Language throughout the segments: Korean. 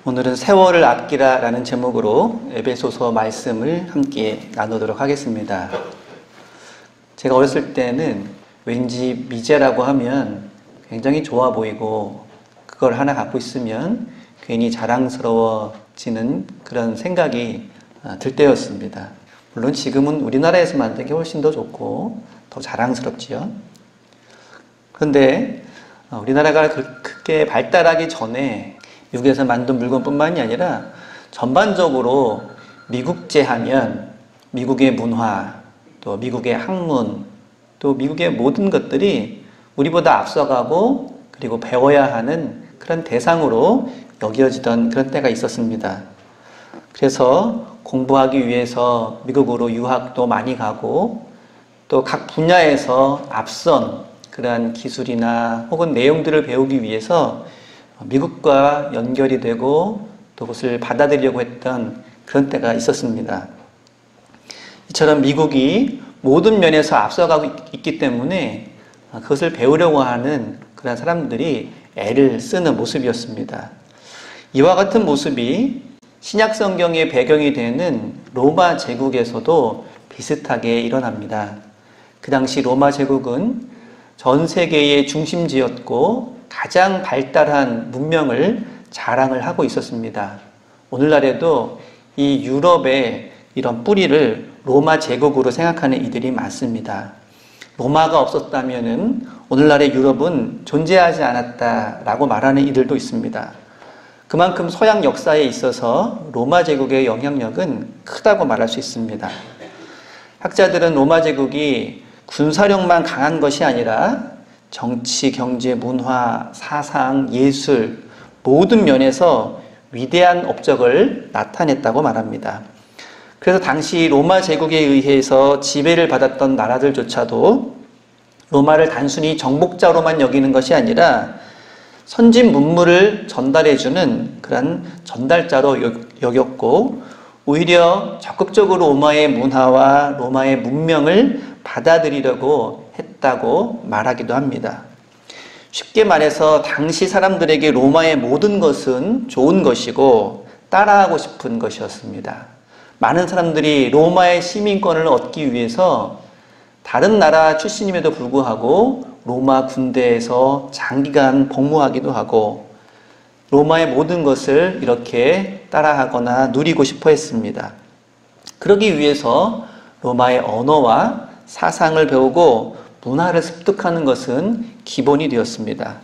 오늘은 세월을 아끼라 라는 제목으로 에베소서 말씀을 함께 나누도록 하겠습니다. 제가 어렸을 때는 왠지 미제라고 하면 굉장히 좋아 보이고 그걸 하나 갖고 있으면 괜히 자랑스러워지는 그런 생각이 들 때였습니다. 물론 지금은 우리나라에서 만든 게 훨씬 더 좋고 더 자랑스럽지요. 그런데 우리나라가 크게 발달하기 전에 미국에서 만든 물건뿐만이 아니라 전반적으로 미국제 하면 미국의 문화, 또 미국의 학문, 또 미국의 모든 것들이 우리보다 앞서가고 그리고 배워야 하는 그런 대상으로 여겨지던 그런 때가 있었습니다. 그래서 공부하기 위해서 미국으로 유학도 많이 가고 또 각 분야에서 앞선 그러한 기술이나 혹은 내용들을 배우기 위해서 미국과 연결이 되고 또 그것을 받아들이려고 했던 그런 때가 있었습니다. 이처럼 미국이 모든 면에서 앞서가고 있기 때문에 그것을 배우려고 하는 그런 사람들이 애를 쓰는 모습이었습니다. 이와 같은 모습이 신약 성경의 배경이 되는 로마 제국에서도 비슷하게 일어납니다. 그 당시 로마 제국은 전 세계의 중심지였고 가장 발달한 문명을 자랑을 하고 있었습니다. 오늘날에도 이 유럽의 이런 뿌리를 로마 제국으로 생각하는 이들이 많습니다. 로마가 없었다면은 오늘날의 유럽은 존재하지 않았다라고 말하는 이들도 있습니다. 그만큼 서양 역사에 있어서 로마 제국의 영향력은 크다고 말할 수 있습니다. 학자들은 로마 제국이 군사력만 강한 것이 아니라 정치, 경제, 문화, 사상, 예술 모든 면에서 위대한 업적을 나타냈다고 말합니다. 그래서 당시 로마 제국에 의해서 지배를 받았던 나라들조차도 로마를 단순히 정복자로만 여기는 것이 아니라 선진 문물을 전달해주는 그런 전달자로 여겼고 오히려 적극적으로 로마의 문화와 로마의 문명을 받아들이려고 했다고 말하기도 합니다. 쉽게 말해서 당시 사람들에게 로마의 모든 것은 좋은 것이고 따라하고 싶은 것이었습니다. 많은 사람들이 로마의 시민권을 얻기 위해서 다른 나라 출신임에도 불구하고 로마 군대에서 장기간 복무하기도 하고 로마의 모든 것을 이렇게 따라하거나 누리고 싶어 했습니다. 그러기 위해서 로마의 언어와 사상을 배우고 문화를 습득하는 것은 기본이 되었습니다.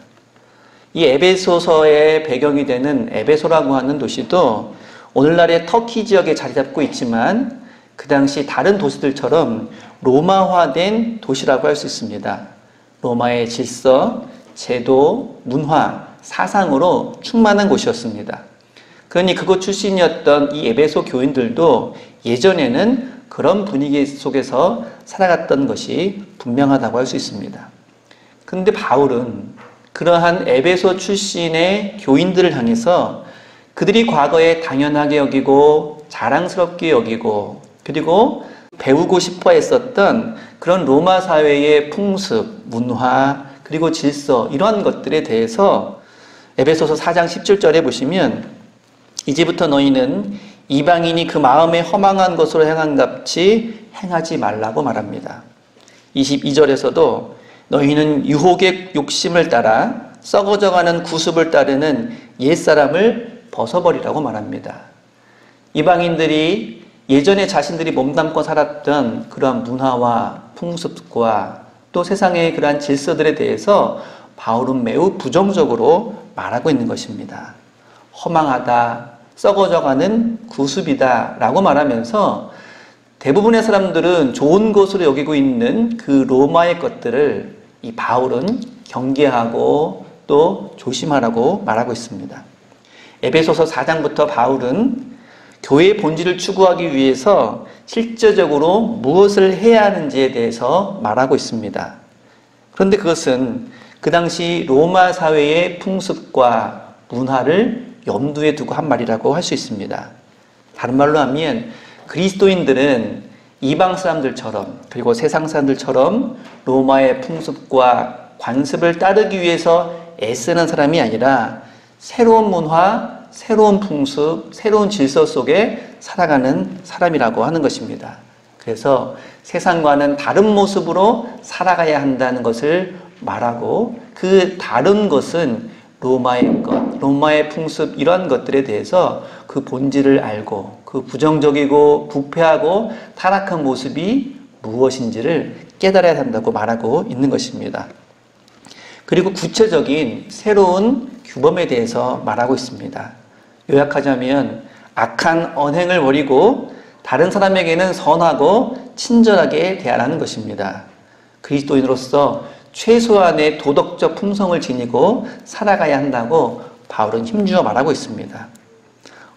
이 에베소서의 배경이 되는 에베소라고 하는 도시도 오늘날의 터키 지역에 자리 잡고 있지만 그 당시 다른 도시들처럼 로마화된 도시라고 할 수 있습니다. 로마의 질서, 제도, 문화, 사상으로 충만한 곳이었습니다. 그러니 그곳 출신이었던 이 에베소 교인들도 예전에는 그런 분위기 속에서 살아갔던 것이 분명하다고 할 수 있습니다. 그런데 바울은 그러한 에베소 출신의 교인들을 향해서 그들이 과거에 당연하게 여기고 자랑스럽게 여기고 그리고 배우고 싶어 했었던 그런 로마 사회의 풍습, 문화, 그리고 질서 이러한 것들에 대해서 에베소서 4장 17절에 보시면 이제부터 너희는 이방인이 그 마음에 허망한 것으로 행한같이 행하지 말라고 말합니다. 22절에서도 너희는 유혹의 욕심을 따라 썩어져가는 구습을 따르는 옛사람을 벗어버리라고 말합니다. 이방인들이 예전에 자신들이 몸담고 살았던 그러한 문화와 풍습과 또 세상의 그러한 질서들에 대해서 바울은 매우 부정적으로 말하고 있는 것입니다. 허망하다, 썩어져가는 구습이다 라고 말하면서 대부분의 사람들은 좋은 것으로 여기고 있는 그 로마의 것들을 이 바울은 경계하고 또 조심하라고 말하고 있습니다. 에베소서 4장부터 바울은 교회의 본질을 추구하기 위해서 실제적으로 무엇을 해야 하는지에 대해서 말하고 있습니다. 그런데 그것은 그 당시 로마 사회의 풍습과 문화를 염두에 두고 한 말이라고 할 수 있습니다. 다른 말로 하면 그리스도인들은 이방 사람들처럼 그리고 세상 사람들처럼 로마의 풍습과 관습을 따르기 위해서 애쓰는 사람이 아니라 새로운 문화, 새로운 풍습, 새로운 질서 속에 살아가는 사람이라고 하는 것입니다. 그래서 세상과는 다른 모습으로 살아가야 한다는 것을 말하고, 그 다른 것은 로마의 것, 로마의 풍습, 이러한 것들에 대해서 그 본질을 알고 그 부정적이고 부패하고 타락한 모습이 무엇인지를 깨달아야 한다고 말하고 있는 것입니다. 그리고 구체적인 새로운 규범에 대해서 말하고 있습니다. 요약하자면 악한 언행을 버리고 다른 사람에게는 선하고 친절하게 대하라는 것입니다. 그리스도인으로서 최소한의 도덕적 품성을 지니고 살아가야 한다고 바울은 힘주어 말하고 있습니다.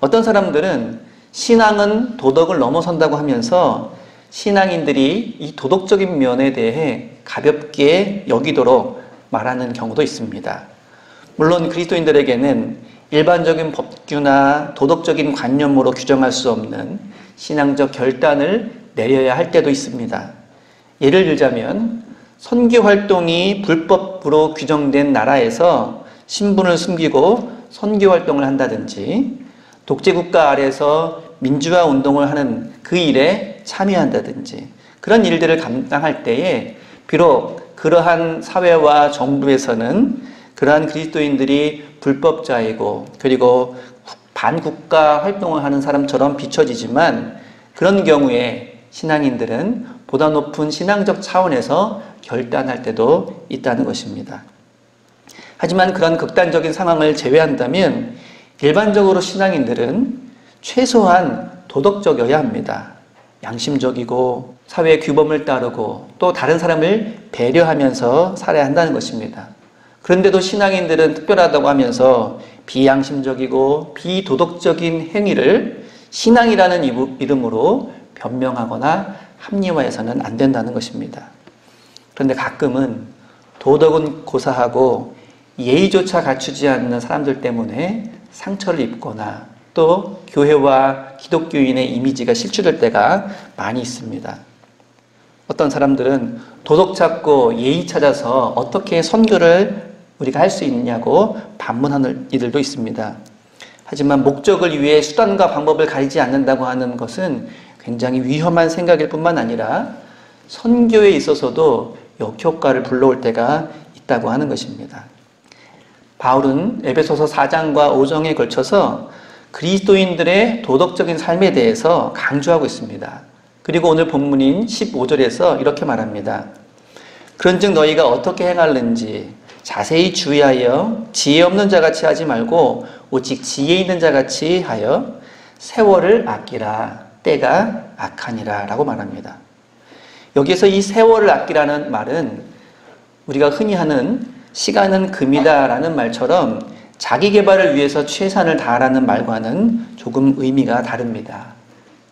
어떤 사람들은 신앙은 도덕을 넘어선다고 하면서 신앙인들이 이 도덕적인 면에 대해 가볍게 여기도록 말하는 경우도 있습니다. 물론 그리스도인들에게는 일반적인 법규나 도덕적인 관념으로 규정할 수 없는 신앙적 결단을 내려야 할 때도 있습니다. 예를 들자면 선교 활동이 불법으로 규정된 나라에서 신분을 숨기고 선교 활동을 한다든지, 독재국가 아래서 민주화 운동을 하는 그 일에 참여한다든지, 그런 일들을 감당할 때에 비록 그러한 사회와 정부에서는 그러한 그리스도인들이 불법자이고 그리고 반국가 활동을 하는 사람처럼 비춰지지만, 그런 경우에 신앙인들은 보다 높은 신앙적 차원에서 결단할 때도 있다는 것입니다. 하지만 그런 극단적인 상황을 제외한다면 일반적으로 신앙인들은 최소한 도덕적이어야 합니다. 양심적이고 사회의 규범을 따르고 또 다른 사람을 배려하면서 살아야 한다는 것입니다. 그런데도 신앙인들은 특별하다고 하면서 비양심적이고 비도덕적인 행위를 신앙이라는 이름으로 변명하거나 합리화해서는 안 된다는 것입니다. 그런데 가끔은 도덕은 고사하고 예의조차 갖추지 않는 사람들 때문에 상처를 입거나 또 교회와 기독교인의 이미지가 실추될 때가 많이 있습니다. 어떤 사람들은 도덕 찾고 예의 찾아서 어떻게 선교를 우리가 할 수 있느냐고 반문하는 이들도 있습니다. 하지만 목적을 위해 수단과 방법을 가리지 않는다고 하는 것은 굉장히 위험한 생각일 뿐만 아니라 선교에 있어서도 역효과를 불러올 때가 있다고 하는 것입니다. 바울은 에베소서 4장과 5장에 걸쳐서 그리스도인들의 도덕적인 삶에 대해서 강조하고 있습니다. 그리고 오늘 본문인 15절에서 이렇게 말합니다. 그런즉 너희가 어떻게 행할는지 자세히 주의하여 지혜 없는 자같이 하지 말고 오직 지혜 있는 자같이 하여 세월을 아끼라. 때가 악하니라 라고 말합니다. 여기에서 이 세월을 아끼라는 말은 우리가 흔히 하는 시간은 금이다 라는 말처럼 자기 개발을 위해서 최선을 다하라는 말과는 조금 의미가 다릅니다.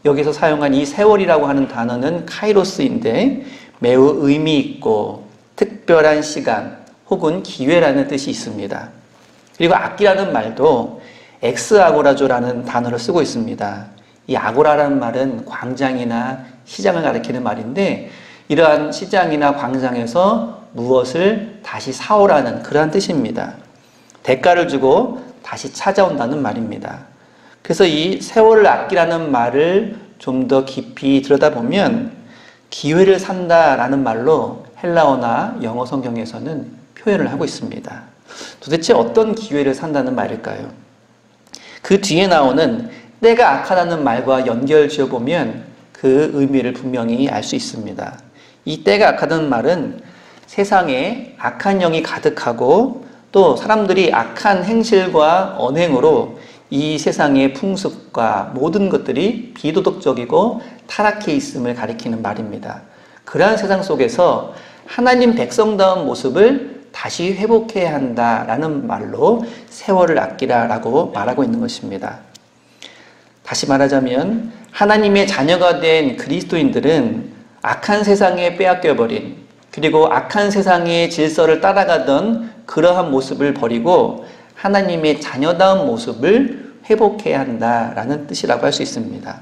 여기서 사용한 이 세월이라고 하는 단어는 카이로스인데 매우 의미 있고 특별한 시간 혹은 기회라는 뜻이 있습니다. 그리고 아끼라는 말도 엑스아고라조라는 단어를 쓰고 있습니다. 이 아고라라는 말은 광장이나 시장을 가리키는 말인데, 이러한 시장이나 광장에서 무엇을 다시 사오라는 그러한 뜻입니다. 대가를 주고 다시 찾아온다는 말입니다. 그래서 이 세월을 아끼라는 말을 좀 더 깊이 들여다보면 기회를 산다라는 말로 헬라어나 영어 성경에서는 표현을 하고 있습니다. 도대체 어떤 기회를 산다는 말일까요? 그 뒤에 나오는 때가 악하다는 말과 연결 지어보면 그 의미를 분명히 알 수 있습니다. 이 때가 악하다는 말은 세상에 악한 영이 가득하고 또 사람들이 악한 행실과 언행으로 이 세상의 풍습과 모든 것들이 비도덕적이고 타락해 있음을 가리키는 말입니다. 그러한 세상 속에서 하나님 백성다운 모습을 다시 회복해야 한다라는 말로 세월을 아끼라라고 말하고 있는 것입니다. 다시 말하자면 하나님의 자녀가 된 그리스도인들은 악한 세상에 빼앗겨버린, 그리고 악한 세상의 질서를 따라가던 그러한 모습을 버리고 하나님의 자녀다운 모습을 회복해야 한다라는 뜻이라고 할 수 있습니다.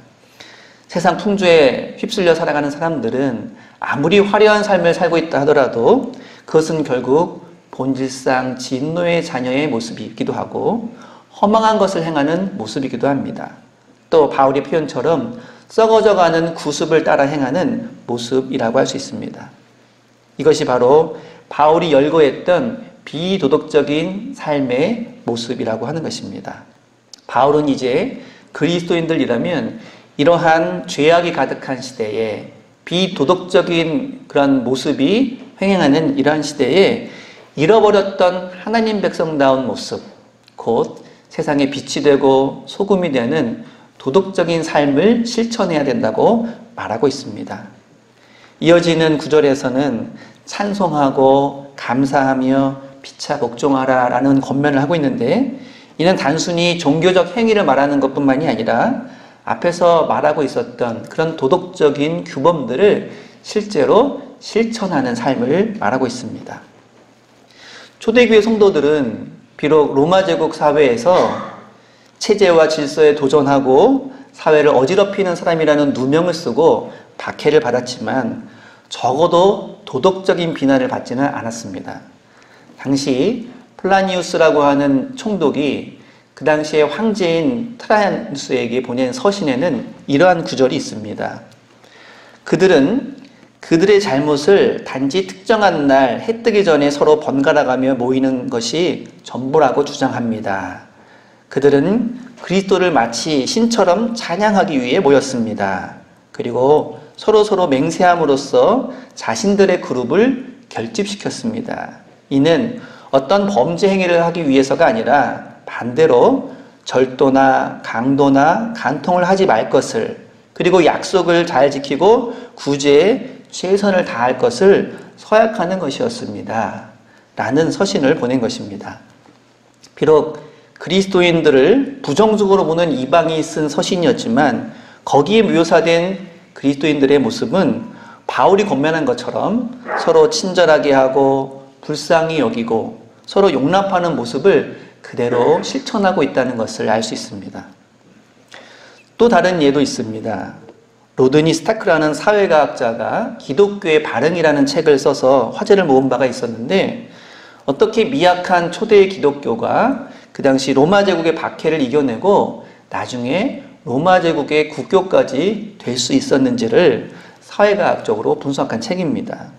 세상 풍조에 휩쓸려 살아가는 사람들은 아무리 화려한 삶을 살고 있다 하더라도 그것은 결국 본질상 진노의 자녀의 모습이기도 하고 허망한 것을 행하는 모습이기도 합니다. 또 바울의 표현처럼 썩어져가는 구습을 따라 행하는 모습이라고 할 수 있습니다. 이것이 바로 바울이 열거했던 비도덕적인 삶의 모습이라고 하는 것입니다. 바울은 이제 그리스도인들이라면 이러한 죄악이 가득한 시대에 비도덕적인 그런 모습이 횡행하는 이러한 시대에 잃어버렸던 하나님 백성다운 모습, 곧 세상에 빛이 되고 소금이 되는 도덕적인 삶을 실천해야 된다고 말하고 있습니다. 이어지는 구절에서는 찬송하고 감사하며 피차 복종하라 라는 권면을 하고 있는데, 이는 단순히 종교적 행위를 말하는 것뿐만이 아니라 앞에서 말하고 있었던 그런 도덕적인 규범들을 실제로 실천하는 삶을 말하고 있습니다. 초대교회 성도들은 비록 로마 제국 사회에서 체제와 질서에 도전하고 사회를 어지럽히는 사람이라는 누명을 쓰고 박해를 받았지만 적어도 도덕적인 비난을 받지는 않았습니다. 당시 플라니우스라고 하는 총독이 그 당시에 황제인 트라이안누스에게 보낸 서신에는 이러한 구절이 있습니다. 그들은 그들의 잘못을 단지 특정한 날 해 뜨기 전에 서로 번갈아가며 모이는 것이 전부라고 주장합니다. 그들은 그리스도를 마치 신처럼 찬양하기 위해 모였습니다. 그리고 서로 맹세함으로써 자신들의 그룹을 결집시켰습니다. 이는 어떤 범죄 행위를 하기 위해서가 아니라 반대로 절도나 강도나 간통을 하지 말 것을, 그리고 약속을 잘 지키고 구제에 최선을 다할 것을 서약하는 것이었습니다. 라는 서신을 보낸 것입니다. 비록 그리스도인들을 부정적으로 보는 이방이 쓴 서신이었지만 거기에 묘사된 그리스도인들의 모습은 바울이 권면한 것처럼 서로 친절하게 하고 불쌍히 여기고 서로 용납하는 모습을 그대로 실천하고 있다는 것을 알 수 있습니다. 또 다른 예도 있습니다. 로드니 스타크라는 사회과학자가 기독교의 발흥이라는 책을 써서 화제를 모은 바가 있었는데, 어떻게 미약한 초대의 기독교가 그 당시 로마 제국의 박해를 이겨내고 나중에 로마 제국의 국교까지 될 수 있었는지를 사회과학적으로 분석한 책입니다.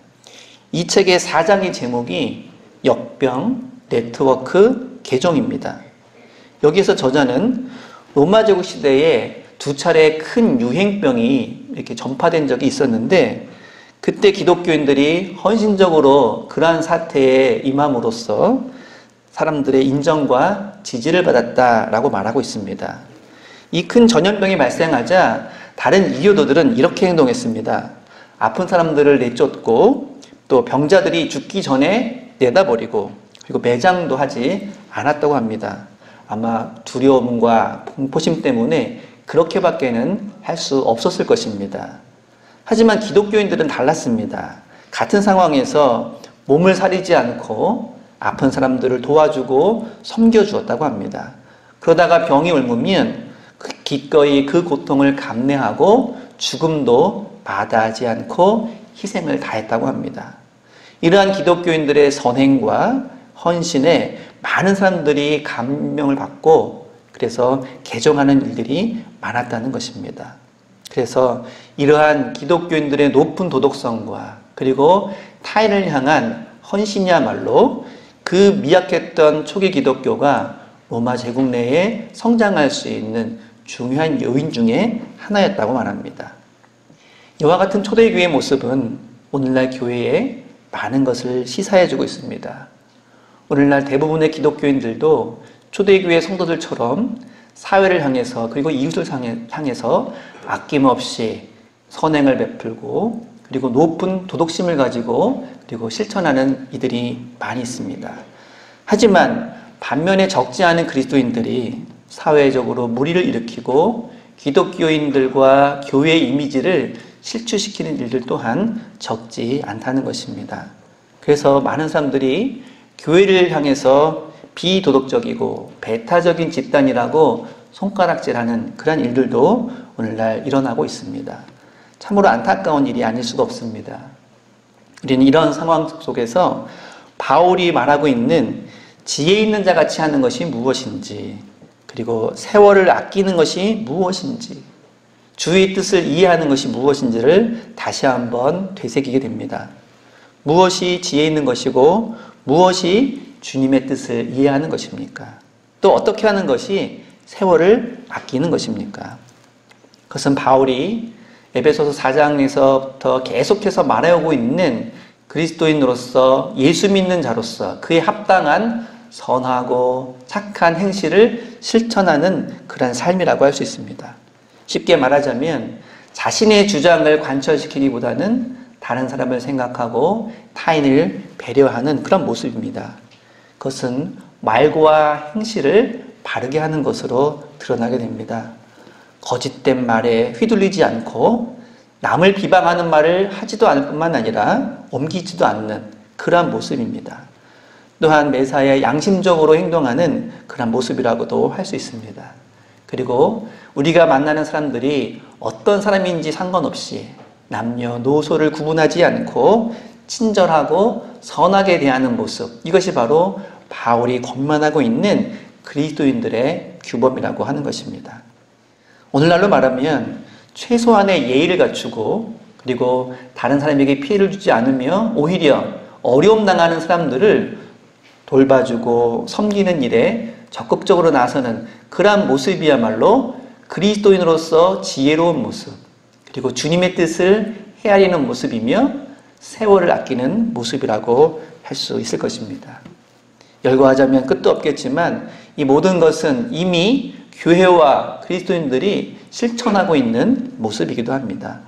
이 책의 4장의 제목이 역병, 네트워크, 개종입니다. 여기에서 저자는 로마 제국 시대에 두 차례 큰 유행병이 이렇게 전파된 적이 있었는데, 그때 기독교인들이 헌신적으로 그러한 사태에 임함으로써 사람들의 인정과 지지를 받았다라고 말하고 있습니다. 이 큰 전염병이 발생하자 다른 이교도들은 이렇게 행동했습니다. 아픈 사람들을 내쫓고 또 병자들이 죽기 전에 내다버리고, 그리고 매장도 하지 않았다고 합니다. 아마 두려움과 공포심 때문에 그렇게밖에는 할 수 없었을 것입니다. 하지만 기독교인들은 달랐습니다. 같은 상황에서 몸을 사리지 않고 아픈 사람들을 도와주고 섬겨주었다고 합니다. 그러다가 병이 옮으면 기꺼이 그 고통을 감내하고 죽음도 마다하지 않고 희생을 다했다고 합니다. 이러한 기독교인들의 선행과 헌신에 많은 사람들이 감명을 받고 그래서 개종하는 일들이 많았다는 것입니다. 그래서 이러한 기독교인들의 높은 도덕성과 그리고 타인을 향한 헌신이야말로 그 미약했던 초기 기독교가 로마 제국 내에 성장할 수 있는 중요한 요인 중에 하나였다고 말합니다. 이와 같은 초대교회의 모습은 오늘날 교회에 많은 것을 시사해주고 있습니다. 오늘날 대부분의 기독교인들도 초대교회 성도들처럼 사회를 향해서 그리고 이웃을 향해서 아낌없이 선행을 베풀고 그리고 높은 도덕심을 가지고 그리고 실천하는 이들이 많이 있습니다. 하지만 반면에 적지 않은 그리스도인들이 사회적으로 무리를 일으키고 기독교인들과 교회의 이미지를 실추시키는 일들 또한 적지 않다는 것입니다. 그래서 많은 사람들이 교회를 향해서 비도덕적이고 배타적인 집단이라고 손가락질하는 그런 일들도 오늘날 일어나고 있습니다. 참으로 안타까운 일이 아닐 수가 없습니다. 우리는 이런 상황 속에서 바울이 말하고 있는 지혜 있는 자 같이 하는 것이 무엇인지, 그리고 세월을 아끼는 것이 무엇인지, 주의 뜻을 이해하는 것이 무엇인지를 다시 한번 되새기게 됩니다. 무엇이 지혜 있는 것이고 무엇이 주님의 뜻을 이해하는 것입니까? 또 어떻게 하는 것이 세월을 아끼는 것입니까? 그것은 바울이 에베소서 4장에서부터 계속해서 말해오고 있는 그리스도인으로서 예수 믿는 자로서 그에 합당한 선하고 착한 행실을 실천하는 그런 삶이라고 할 수 있습니다. 쉽게 말하자면 자신의 주장을 관철시키기보다는 다른 사람을 생각하고 타인을 배려하는 그런 모습입니다. 그것은 말과 행실을 바르게 하는 것으로 드러나게 됩니다. 거짓된 말에 휘둘리지 않고 남을 비방하는 말을 하지도 않을 뿐만 아니라 옮기지도 않는 그러한 모습입니다. 또한 매사에 양심적으로 행동하는 그런 모습이라고도 할 수 있습니다. 그리고 우리가 만나는 사람들이 어떤 사람인지 상관없이 남녀노소를 구분하지 않고 친절하고 선하게 대하는 모습, 이것이 바로 바울이 권면하고 있는 그리스도인들의 규범이라고 하는 것입니다. 오늘날로 말하면 최소한의 예의를 갖추고 그리고 다른 사람에게 피해를 주지 않으며 오히려 어려움 당하는 사람들을 돌봐주고 섬기는 일에 적극적으로 나서는 그러한 모습이야말로 그리스도인으로서 지혜로운 모습, 그리고 주님의 뜻을 헤아리는 모습이며 세월을 아끼는 모습이라고 할 수 있을 것입니다. 열거하자면 끝도 없겠지만 이 모든 것은 이미 교회와 그리스도인들이 실천하고 있는 모습이기도 합니다.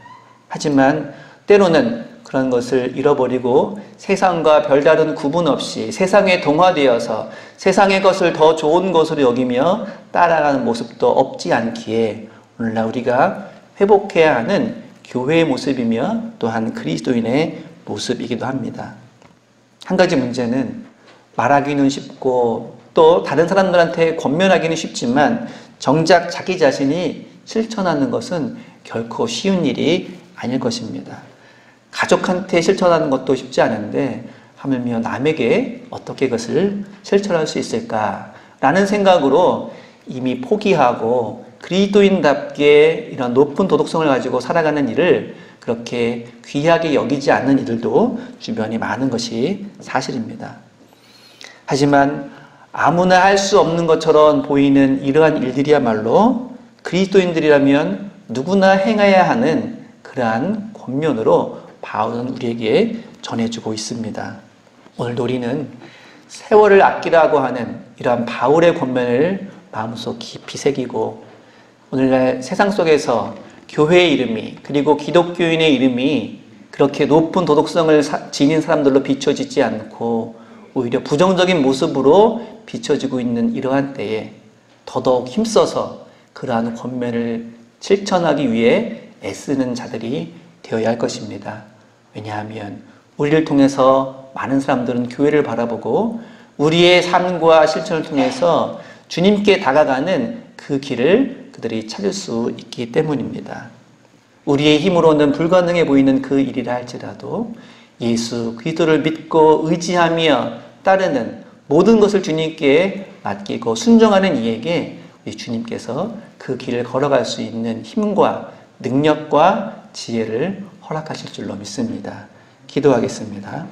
하지만 때로는 그런 것을 잃어버리고 세상과 별다른 구분 없이 세상에 동화되어서 세상의 것을 더 좋은 것으로 여기며 따라가는 모습도 없지 않기에 오늘날 우리가 회복해야 하는 교회의 모습이며 또한 그리스도인의 모습이기도 합니다. 한 가지 문제는 말하기는 쉽고 또 다른 사람들한테 권면하기는 쉽지만 정작 자기 자신이 실천하는 것은 결코 쉬운 일이 아닐 것입니다. 가족한테 실천하는 것도 쉽지 않은데 하물며 남에게 어떻게 그것을 실천할 수 있을까라는 생각으로 이미 포기하고 그리스도인답게 이런 높은 도덕성을 가지고 살아가는 일을 그렇게 귀하게 여기지 않는 이들도 주변에 많은 것이 사실입니다. 하지만 아무나 할 수 없는 것처럼 보이는 이러한 일들이야말로 그리스도인들이라면 누구나 행해야 하는 그러한 권면으로 바울은 우리에게 전해주고 있습니다. 오늘도 우리는 세월을 아끼라고 하는 이러한 바울의 권면을 마음속 깊이 새기고 오늘날 세상 속에서 교회의 이름이 그리고 기독교인의 이름이 그렇게 높은 도덕성을 지닌 사람들로 비춰지지 않고 오히려 부정적인 모습으로 비춰지고 있는 이러한 때에 더더욱 힘써서 그러한 권면을 실천하기 위해 애쓰는 자들이 되어야 할 것입니다. 왜냐하면 우리를 통해서 많은 사람들은 교회를 바라보고 우리의 삶과 실천을 통해서 주님께 다가가는 그 길을 그들이 찾을 수 있기 때문입니다. 우리의 힘으로는 불가능해 보이는 그 일이라 할지라도 예수 그리스도를 믿고 의지하며 따르는 모든 것을 주님께 맡기고 순종하는 이에게 우리 주님께서 그 길을 걸어갈 수 있는 힘과 능력과 지혜를 허락하실 줄로 믿습니다. 기도하겠습니다.